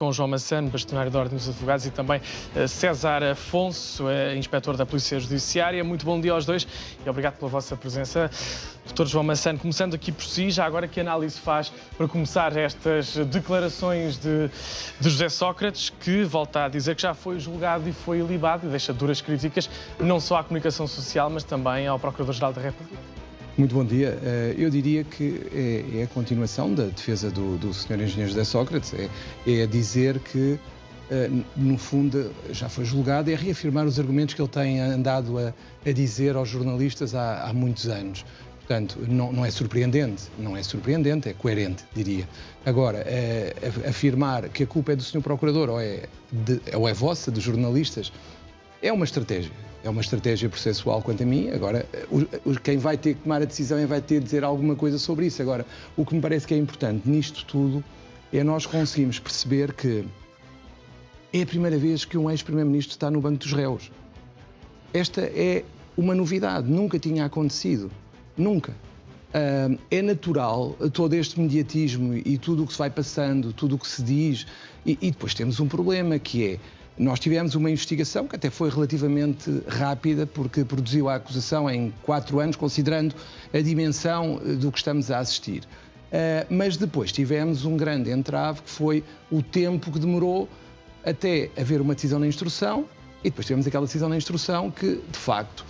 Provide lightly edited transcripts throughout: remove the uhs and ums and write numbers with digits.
Com João Massano, bastonário da Ordem dos Advogados, e também César Afonso, inspetor da Polícia Judiciária. Muito bom dia aos dois e obrigado pela vossa presença. Doutor João Massano, começando aqui por si, já agora que análise faz para começar estas declarações de José Sócrates, que volta a dizer que já foi julgado e foi ilibado e deixa duras críticas não só à comunicação social, mas também ao Procurador-Geral da República? Muito bom dia. Eu diria que é a continuação da defesa do Sr. Engenheiro José Sócrates. É dizer que, no fundo, já foi julgado, é reafirmar os argumentos que ele tem andado a dizer aos jornalistas há muitos anos. Portanto, não é surpreendente, é coerente, diria. Agora, afirmar que a culpa é do Sr. Procurador ou é vossa, dos jornalistas, é uma estratégia processual quanto a mim. Agora, quem vai ter que tomar a decisão vai ter de dizer alguma coisa sobre isso. Agora, o que me parece que é importante nisto tudo é nós conseguimos perceber que é a primeira vez que um ex-primeiro-ministro está no banco dos réus. Esta é uma novidade, nunca tinha acontecido, nunca. É natural todo este mediatismo e tudo o que se vai passando, tudo o que se diz, e depois temos um problema que é: nós tivemos uma investigação que até foi relativamente rápida, porque produziu a acusação em 4 anos, considerando a dimensão do que estamos a assistir. Mas depois tivemos um grande entrave, que foi o tempo que demorou até haver uma decisão na instrução, e depois tivemos aquela decisão na instrução que, de facto,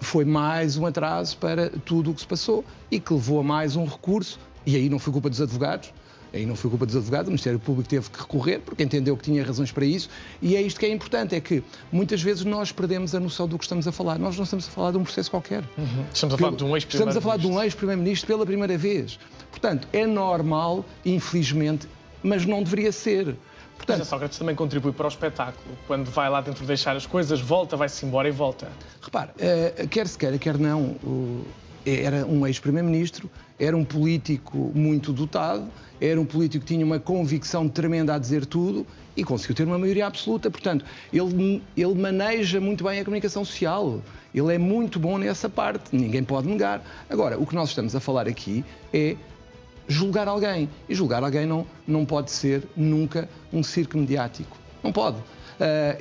foi mais um atraso para tudo o que se passou e que levou a mais um recurso, e aí não foi culpa dos advogados. O Ministério Público teve que recorrer porque entendeu que tinha razões para isso, e é isto que é importante, é que muitas vezes nós perdemos a noção do que estamos a falar. Nós não estamos a falar de um processo qualquer. Estamos a falar de um ex-primeiro-ministro. Estamos a falar de um ex-primeiro-ministro pela primeira vez. Portanto, é normal, infelizmente, mas não deveria ser. Portanto, mas a Sócrates também contribui para o espetáculo. Quando vai lá dentro deixar as coisas, volta, vai-se embora e volta. Repare, quer se queira, quer não, era um ex-primeiro-ministro, era um político muito dotado, era um político que tinha uma convicção tremenda a dizer tudo e conseguiu ter uma maioria absoluta. Portanto, ele maneja muito bem a comunicação social. Ele é muito bom nessa parte, ninguém pode negar. Agora, o que nós estamos a falar aqui é julgar alguém. E julgar alguém não pode ser nunca um circo mediático. Não pode.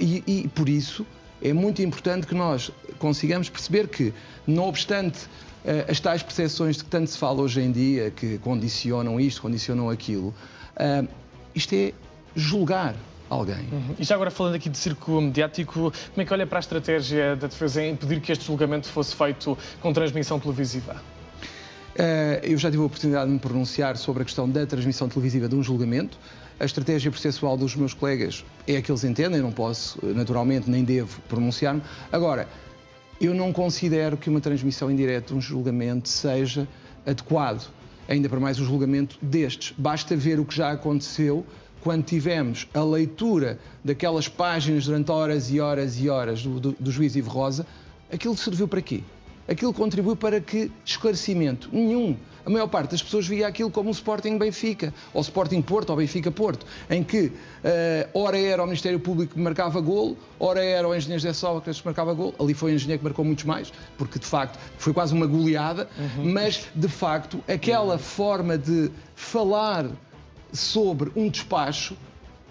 E por isso é muito importante que nós consigamos perceber que, não obstante as tais percepções de que tanto se fala hoje em dia, que condicionam isto, condicionam aquilo, isto é julgar alguém. E já agora, falando aqui de circo mediático, como é que olha para a estratégia da defesa em impedir que este julgamento fosse feito com transmissão televisiva? Eu já tive a oportunidade de me pronunciar sobre a questão da transmissão televisiva de um julgamento. A estratégia processual dos meus colegas é a que eles entendem, eu não posso, naturalmente, nem devo pronunciar-me. Agora, eu não considero que uma transmissão em direto de um julgamento seja adequado, ainda para mais um julgamento destes. Basta ver o que já aconteceu quando tivemos a leitura daquelas páginas durante horas e horas e horas do juiz Ivo Rosa. Aquilo serviu para quê? Aquilo contribuiu para que esclarecimento nenhum. A maior parte das pessoas via aquilo como um Sporting Benfica, ou Sporting Porto, ou Benfica Porto, em que ora era o Ministério Público que marcava golo, ora era o engenheiro José Sócrates que marcava golo. Ali foi o engenheiro que marcou muitos mais, porque de facto foi quase uma goleada, mas de facto aquela forma de falar sobre um despacho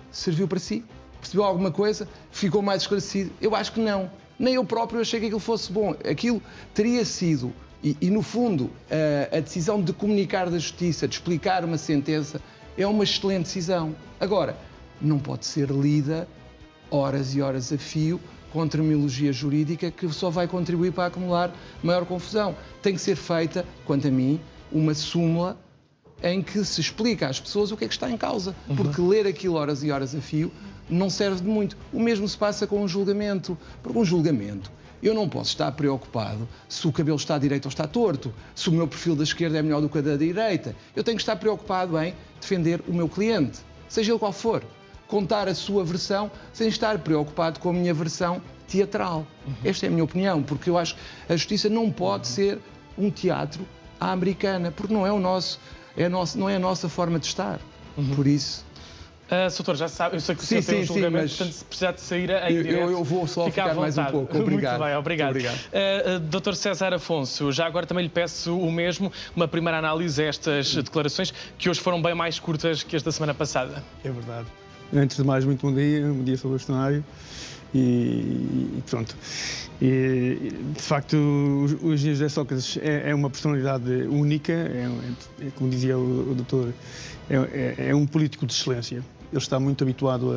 serviu para si? Percebeu alguma coisa? Ficou mais esclarecido? Eu acho que não. Nem eu próprio achei que aquilo fosse bom. Aquilo teria sido, e no fundo, a decisão de comunicar da Justiça, de explicar uma sentença, é uma excelente decisão. Agora, não pode ser lida horas e horas a fio com terminologia jurídica que só vai contribuir para acumular maior confusão. Tem que ser feita, quanto a mim, uma súmula em que se explica às pessoas o que é que está em causa. Porque ler aquilo horas e horas a fio não serve de muito. O mesmo se passa com um julgamento. Porque um julgamento, eu não posso estar preocupado se o cabelo está direito ou está torto, se o meu perfil da esquerda é melhor do que o da direita. Eu tenho que estar preocupado em defender o meu cliente, seja ele qual for. Contar a sua versão sem estar preocupado com a minha versão teatral. Esta é a minha opinião, porque eu acho que a justiça não pode ser um teatro à americana, porque não é não é a nossa forma de estar. Por isso... Doutor, já sabe, eu sei que o senhor tem um julgamento, mas portanto, se precisar de sair em direto, eu vou só ficar mais um pouco. Obrigado. Muito bem, obrigado. Doutor César Afonso, já agora também lhe peço o mesmo, uma primeira análise a estas declarações, que hoje foram bem mais curtas que as da semana passada. É verdade. Antes de mais, muito bom dia sobre o bastonário e pronto. De facto, o engenheiro José Sócrates é uma personalidade única, como dizia o doutor, é um político de excelência. Ele está muito habituado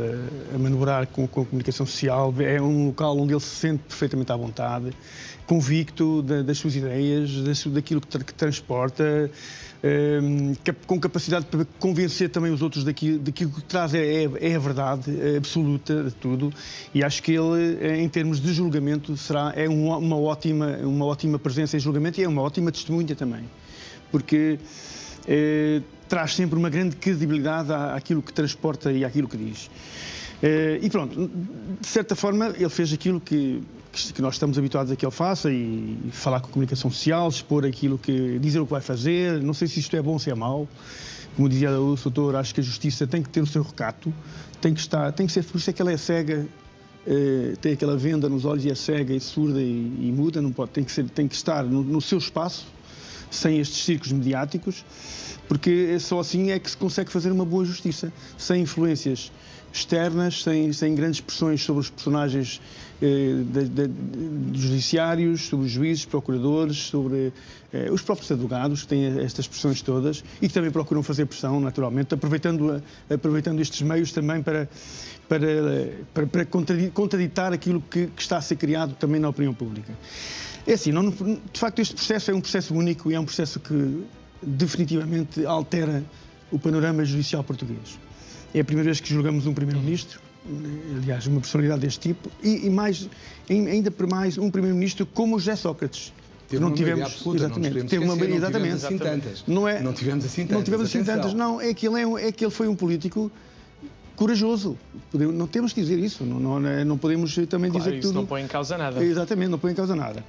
a manobrar com a comunicação social, é um local onde ele se sente perfeitamente à vontade, convicto das suas ideias, daquilo que transporta, com capacidade para convencer também os outros daquilo que traz é a verdade absoluta de tudo, e acho que ele, em termos de julgamento, é uma ótima presença em julgamento e é uma ótima testemunha também, porque traz sempre uma grande credibilidade àquilo que transporta e àquilo que diz. E pronto, de certa forma, ele fez aquilo que nós estamos habituados a que ele faça, e falar com a comunicação social, expor aquilo dizer o que vai fazer. Não sei se isto é bom ou se é mau. Como dizia o doutor, acho que a justiça tem que ter o seu recato, tem que ser, por isso é que ela é cega, tem aquela venda nos olhos e é cega e surda e muda, não pode, tem que estar no seu espaço, sem estes circos mediáticos, porque só assim é que se consegue fazer uma boa justiça, sem influências externas, sem grandes pressões sobre os personagens judiciários, sobre os juízes, procuradores, sobre os próprios advogados, que têm estas pressões todas e que também procuram fazer pressão, naturalmente, aproveitando estes meios também para contraditar aquilo que está a ser criado também na opinião pública. É assim, de facto este processo é um processo único e é um processo que definitivamente altera o panorama judicial português. É a primeira vez que julgamos um primeiro-ministro, aliás, uma personalidade deste tipo, e ainda por mais um primeiro-ministro como o José Sócrates. Não tivemos absoluta, exatamente. Teve uma maioria, exatamente. Assim tantas. Não tivemos assim tantas. Não, é que ele foi um político corajoso. Não temos que dizer isso. Não podemos também dizer que tudo. Isso não põe em causa nada. Exatamente, não põe em causa nada.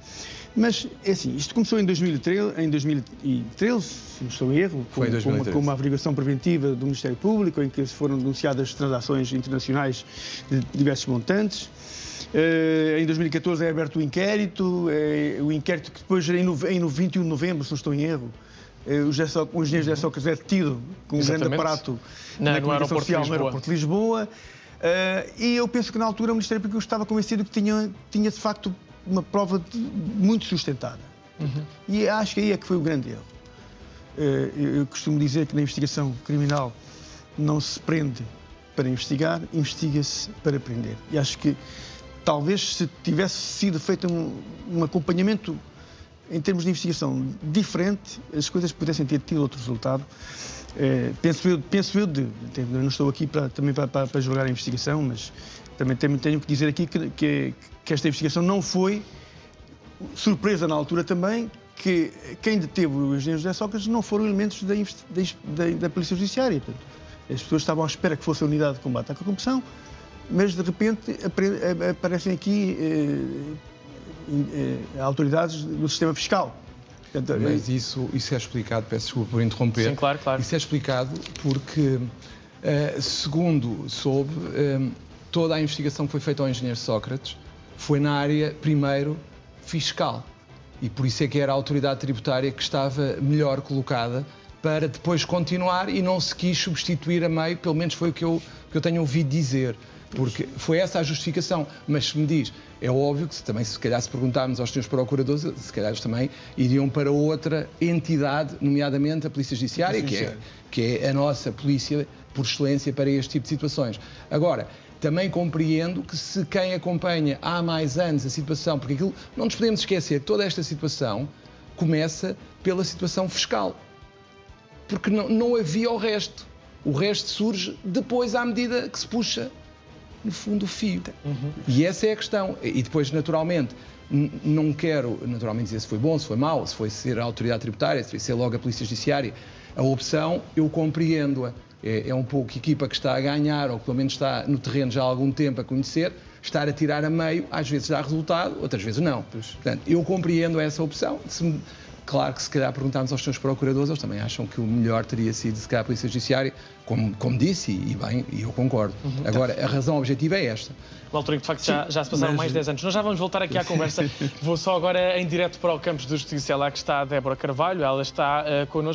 Mas, é assim, isto começou em 2013, se não estou em erro, com uma averiguação preventiva do Ministério Público, em que foram denunciadas transações internacionais de diversos montantes. Em 2014 é aberto o inquérito que depois, em 21 de novembro, se não estou em erro, o engenheiro José Sócrates é detido com um grande aparato na comunicação social no aeroporto de Lisboa. E eu penso que na altura o Ministério Público estava convencido que tinha de facto uma prova muito sustentada. E acho que aí é que foi o grande erro. Eu costumo dizer que na investigação criminal não se prende para investigar, investiga-se para prender. E acho que talvez se tivesse sido feito um acompanhamento em termos de investigação diferente, as coisas pudessem ter tido outro resultado. Penso eu, não estou aqui também para julgar a investigação, mas também tenho que dizer aqui que esta investigação não foi surpresa na altura também, que quem deteve o engenheiro José Sócrates não foram elementos da Polícia Judiciária. Portanto, as pessoas estavam à espera que fosse a unidade de combate à corrupção, mas de repente aparecem aqui autoridades do sistema fiscal. Portanto, mas isso é explicado, peço desculpa por interromper. Sim, claro. Isso é explicado porque, segundo soube, toda a investigação que foi feita ao engenheiro Sócrates foi na área, primeiro, fiscal. E por isso é que era a autoridade tributária que estava melhor colocada para depois continuar e não se quis substituir a meio, pelo menos foi o que eu tenho ouvido dizer. Porque foi essa a justificação. Mas se me diz, é óbvio que se calhar se perguntarmos aos senhores procuradores, se calhar eles também iriam para outra entidade, nomeadamente a Polícia Judiciária, que é a nossa polícia por excelência para este tipo de situações. Agora, também compreendo que se quem acompanha há mais anos a situação, porque aquilo, não nos podemos esquecer, toda esta situação começa pela situação fiscal. Porque não havia o resto. O resto surge depois à medida que se puxa, no fundo, o fio. E essa é a questão. E depois, naturalmente, não quero dizer se foi bom, se foi mau, se foi ser a autoridade tributária, se foi ser logo a Polícia Judiciária. A opção, eu compreendo-a. É um pouco a equipa que está a ganhar, ou que pelo menos está no terreno já há algum tempo a conhecer, estar a tirar a meio, às vezes dá resultado, outras vezes não. Portanto, eu compreendo essa opção. Claro que se calhar perguntarmos aos seus procuradores, eles também acham que o melhor teria sido se calhar a Polícia Judiciária, como disse, e bem, e eu concordo. Agora, a razão objetiva é esta. Na altura em que, de facto, já se passaram mais de 10 anos. Nós já vamos voltar aqui à conversa. Vou só agora em direto para o Campos de Justiça. É lá que está a Débora Carvalho, ela está connosco.